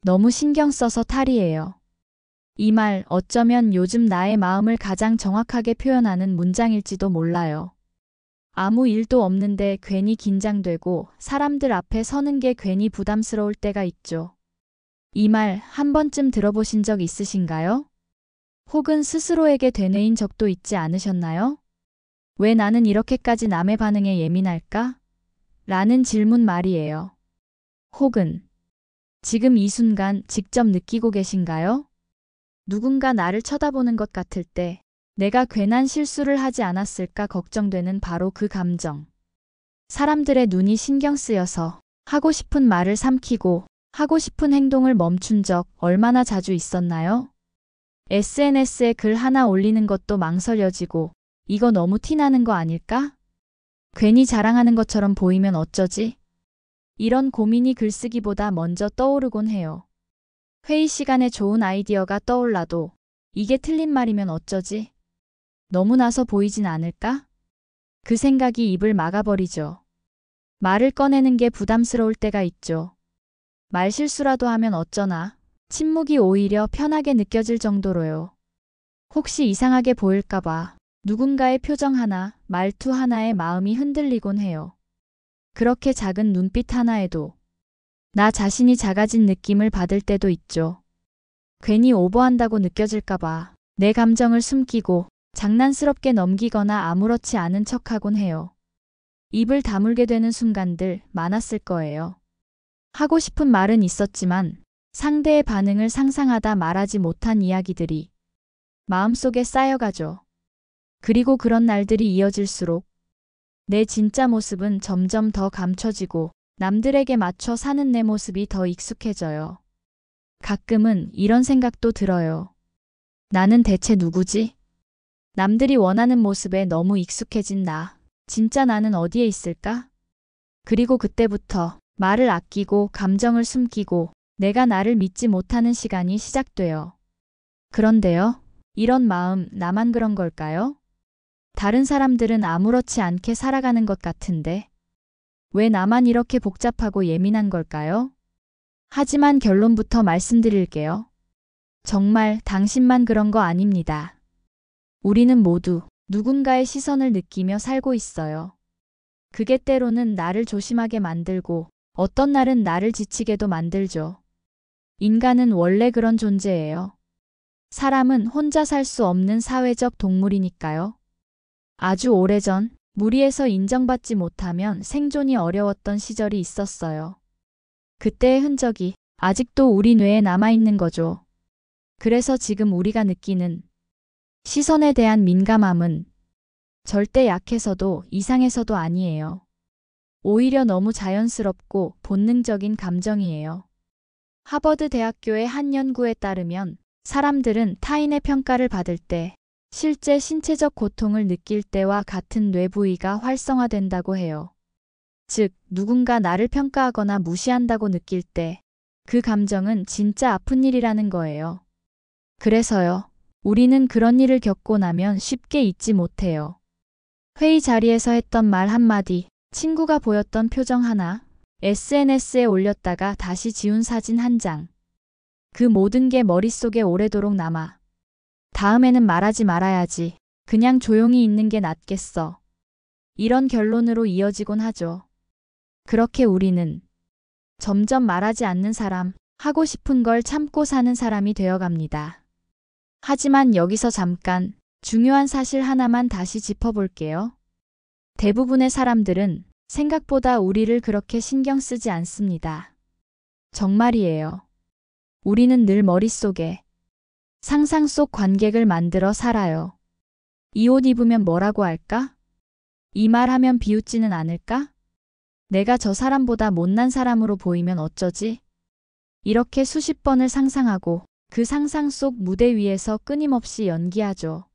너무 신경 써서 탈이에요. 이 말 어쩌면 요즘 나의 마음을 가장 정확하게 표현하는 문장일지도 몰라요. 아무 일도 없는데 괜히 긴장되고 사람들 앞에 서는 게 괜히 부담스러울 때가 있죠. 이 말 한 번쯤 들어보신 적 있으신가요? 혹은 스스로에게 되뇌인 적도 있지 않으셨나요? 왜 나는 이렇게까지 남의 반응에 예민할까? 라는 질문 말이에요. 혹은 지금 이 순간 직접 느끼고 계신가요? 누군가 나를 쳐다보는 것 같을 때 내가 괜한 실수를 하지 않았을까 걱정되는 바로 그 감정. 사람들의 눈이 신경 쓰여서 하고 싶은 말을 삼키고 하고 싶은 행동을 멈춘 적 얼마나 자주 있었나요? SNS에 글 하나 올리는 것도 망설여지고 이거 너무 티나는 거 아닐까? 괜히 자랑하는 것처럼 보이면 어쩌지? 이런 고민이 글쓰기보다 먼저 떠오르곤 해요. 회의 시간에 좋은 아이디어가 떠올라도 이게 틀린 말이면 어쩌지? 너무 나서 보이진 않을까? 그 생각이 입을 막아버리죠. 말을 꺼내는 게 부담스러울 때가 있죠. 말실수라도 하면 어쩌나? 침묵이 오히려 편하게 느껴질 정도로요. 혹시 이상하게 보일까봐 누군가의 표정 하나, 말투 하나에 마음이 흔들리곤 해요. 그렇게 작은 눈빛 하나에도 나 자신이 작아진 느낌을 받을 때도 있죠. 괜히 오버한다고 느껴질까봐 내 감정을 숨기고 장난스럽게 넘기거나 아무렇지 않은 척하곤 해요. 입을 다물게 되는 순간들 많았을 거예요. 하고 싶은 말은 있었지만 상대의 반응을 상상하다 말하지 못한 이야기들이 마음속에 쌓여가죠. 그리고 그런 날들이 이어질수록 내 진짜 모습은 점점 더 감춰지고 남들에게 맞춰 사는 내 모습이 더 익숙해져요. 가끔은 이런 생각도 들어요. 나는 대체 누구지? 남들이 원하는 모습에 너무 익숙해진 나. 진짜 나는 어디에 있을까? 그리고 그때부터 말을 아끼고 감정을 숨기고 내가 나를 믿지 못하는 시간이 시작돼요. 그런데요, 이런 마음 나만 그런 걸까요? 다른 사람들은 아무렇지 않게 살아가는 것 같은데 왜 나만 이렇게 복잡하고 예민한 걸까요? 하지만 결론부터 말씀드릴게요. 정말 당신만 그런 거 아닙니다. 우리는 모두 누군가의 시선을 느끼며 살고 있어요. 그게 때로는 나를 조심하게 만들고 어떤 날은 나를 지치게도 만들죠. 인간은 원래 그런 존재예요. 사람은 혼자 살 수 없는 사회적 동물이니까요. 아주 오래전 무리에서 인정받지 못하면 생존이 어려웠던 시절이 있었어요. 그때의 흔적이 아직도 우리 뇌에 남아있는 거죠. 그래서 지금 우리가 느끼는 시선에 대한 민감함은 절대 약해서도 이상해서도 아니에요. 오히려 너무 자연스럽고 본능적인 감정이에요. 하버드 대학교의 한 연구에 따르면 사람들은 타인의 평가를 받을 때 실제 신체적 고통을 느낄 때와 같은 뇌 부위가 활성화된다고 해요. 즉, 누군가 나를 평가하거나 무시한다고 느낄 때 그 감정은 진짜 아픈 일이라는 거예요. 그래서요, 우리는 그런 일을 겪고 나면 쉽게 잊지 못해요. 회의 자리에서 했던 말 한마디, 친구가 보였던 표정 하나, SNS에 올렸다가 다시 지운 사진 한 장. 그 모든 게 머릿속에 오래도록 남아. 다음에는 말하지 말아야지. 그냥 조용히 있는 게 낫겠어. 이런 결론으로 이어지곤 하죠. 그렇게 우리는 점점 말하지 않는 사람, 하고 싶은 걸 참고 사는 사람이 되어갑니다. 하지만 여기서 잠깐 중요한 사실 하나만 다시 짚어볼게요. 대부분의 사람들은 생각보다 우리를 그렇게 신경 쓰지 않습니다. 정말이에요. 우리는 늘 머릿속에 상상 속 관객을 만들어 살아요. 이 옷 입으면 뭐라고 할까? 이 말 하면 비웃지는 않을까? 내가 저 사람보다 못난 사람으로 보이면 어쩌지? 이렇게 수십 번을 상상하고 그 상상 속 무대 위에서 끊임없이 연기하죠.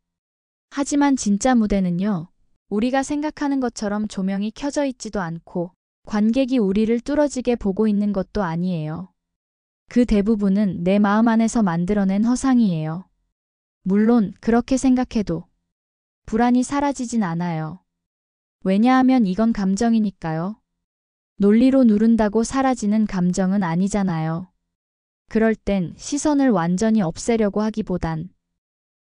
하지만 진짜 무대는요, 우리가 생각하는 것처럼 조명이 켜져 있지도 않고 관객이 우리를 뚫어지게 보고 있는 것도 아니에요. 그 대부분은 내 마음 안에서 만들어낸 허상이에요. 물론 그렇게 생각해도 불안이 사라지진 않아요. 왜냐하면 이건 감정이니까요. 논리로 누른다고 사라지는 감정은 아니잖아요. 그럴 땐 시선을 완전히 없애려고 하기보단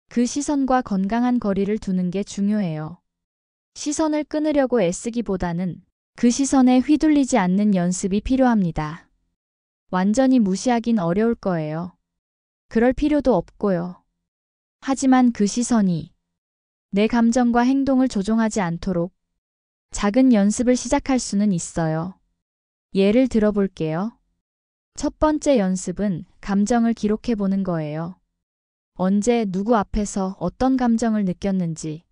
그 시선과 건강한 거리를 두는 게 중요해요. 시선을 끊으려고 애쓰기보다는 그 시선에 휘둘리지 않는 연습이 필요합니다. 완전히 무시하긴 어려울 거예요. 그럴 필요도 없고요. 하지만 그 시선이 내 감정과 행동을 조종하지 않도록 작은 연습을 시작할 수는 있어요. 예를 들어 볼게요. 첫 번째 연습은 감정을 기록해 보는 거예요. 언제 누구 앞에서 어떤 감정을 느꼈는지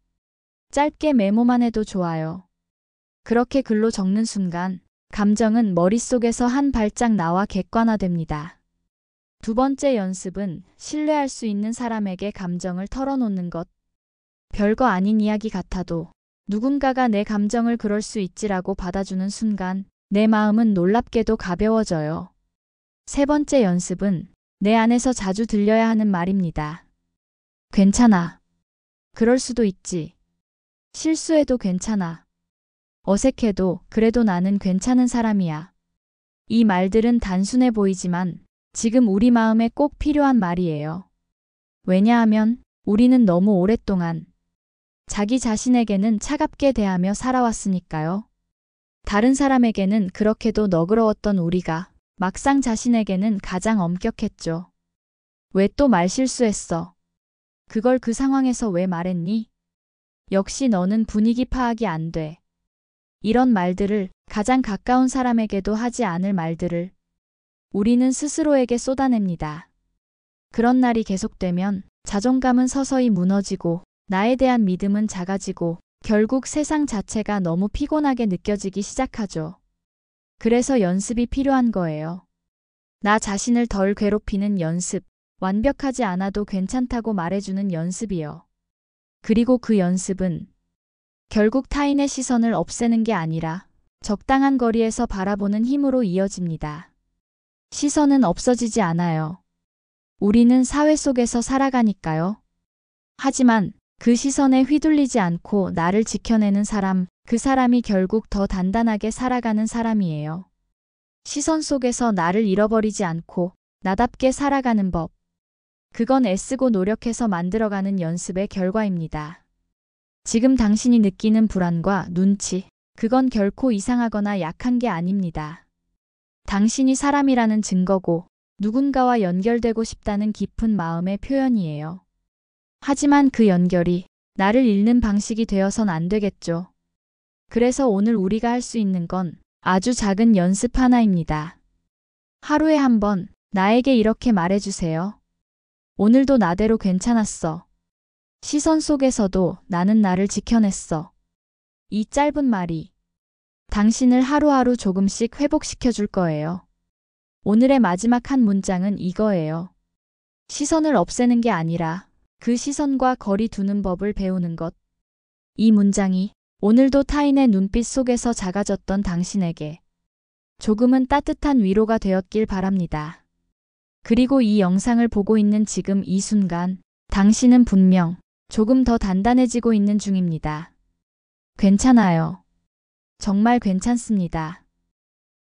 짧게 메모만 해도 좋아요. 그렇게 글로 적는 순간 감정은 머릿속에서 한 발짝 나와 객관화됩니다. 두 번째 연습은 신뢰할 수 있는 사람에게 감정을 털어놓는 것. 별거 아닌 이야기 같아도 누군가가 내 감정을 그럴 수 있지라고 받아주는 순간 내 마음은 놀랍게도 가벼워져요. 세 번째 연습은 내 안에서 자주 들려야 하는 말입니다. 괜찮아. 그럴 수도 있지. 실수해도 괜찮아. 어색해도 그래도 나는 괜찮은 사람이야. 이 말들은 단순해 보이지만 지금 우리 마음에 꼭 필요한 말이에요. 왜냐하면 우리는 너무 오랫동안 자기 자신에게는 차갑게 대하며 살아왔으니까요. 다른 사람에게는 그렇게도 너그러웠던 우리가 막상 자신에게는 가장 엄격했죠. 왜 또 말실수했어? 그걸 그 상황에서 왜 말했니? 역시 너는 분위기 파악이 안 돼. 이런 말들을 가장 가까운 사람에게도 하지 않을 말들을 우리는 스스로에게 쏟아냅니다. 그런 날이 계속되면 자존감은 서서히 무너지고 나에 대한 믿음은 작아지고 결국 세상 자체가 너무 피곤하게 느껴지기 시작하죠. 그래서 연습이 필요한 거예요. 나 자신을 덜 괴롭히는 연습, 완벽하지 않아도 괜찮다고 말해주는 연습이요. 그리고 그 연습은 결국 타인의 시선을 없애는 게 아니라 적당한 거리에서 바라보는 힘으로 이어집니다. 시선은 없어지지 않아요. 우리는 사회 속에서 살아가니까요. 하지만 그 시선에 휘둘리지 않고 나를 지켜내는 사람, 그 사람이 결국 더 단단하게 살아가는 사람이에요. 시선 속에서 나를 잃어버리지 않고 나답게 살아가는 법. 그건 애쓰고 노력해서 만들어가는 연습의 결과입니다. 지금 당신이 느끼는 불안과 눈치, 그건 결코 이상하거나 약한 게 아닙니다. 당신이 사람이라는 증거고 누군가와 연결되고 싶다는 깊은 마음의 표현이에요. 하지만 그 연결이 나를 잃는 방식이 되어선 안 되겠죠. 그래서 오늘 우리가 할 수 있는 건 아주 작은 연습 하나입니다. 하루에 한 번 나에게 이렇게 말해주세요. 오늘도 나대로 괜찮았어. 시선 속에서도 나는 나를 지켜냈어. 이 짧은 말이 당신을 하루하루 조금씩 회복시켜 줄 거예요. 오늘의 마지막 한 문장은 이거예요. 시선을 없애는 게 아니라 그 시선과 거리 두는 법을 배우는 것. 이 문장이 오늘도 타인의 눈빛 속에서 작아졌던 당신에게 조금은 따뜻한 위로가 되었길 바랍니다. 그리고 이 영상을 보고 있는 지금 이 순간 당신은 분명 조금 더 단단해지고 있는 중입니다. 괜찮아요. 정말 괜찮습니다.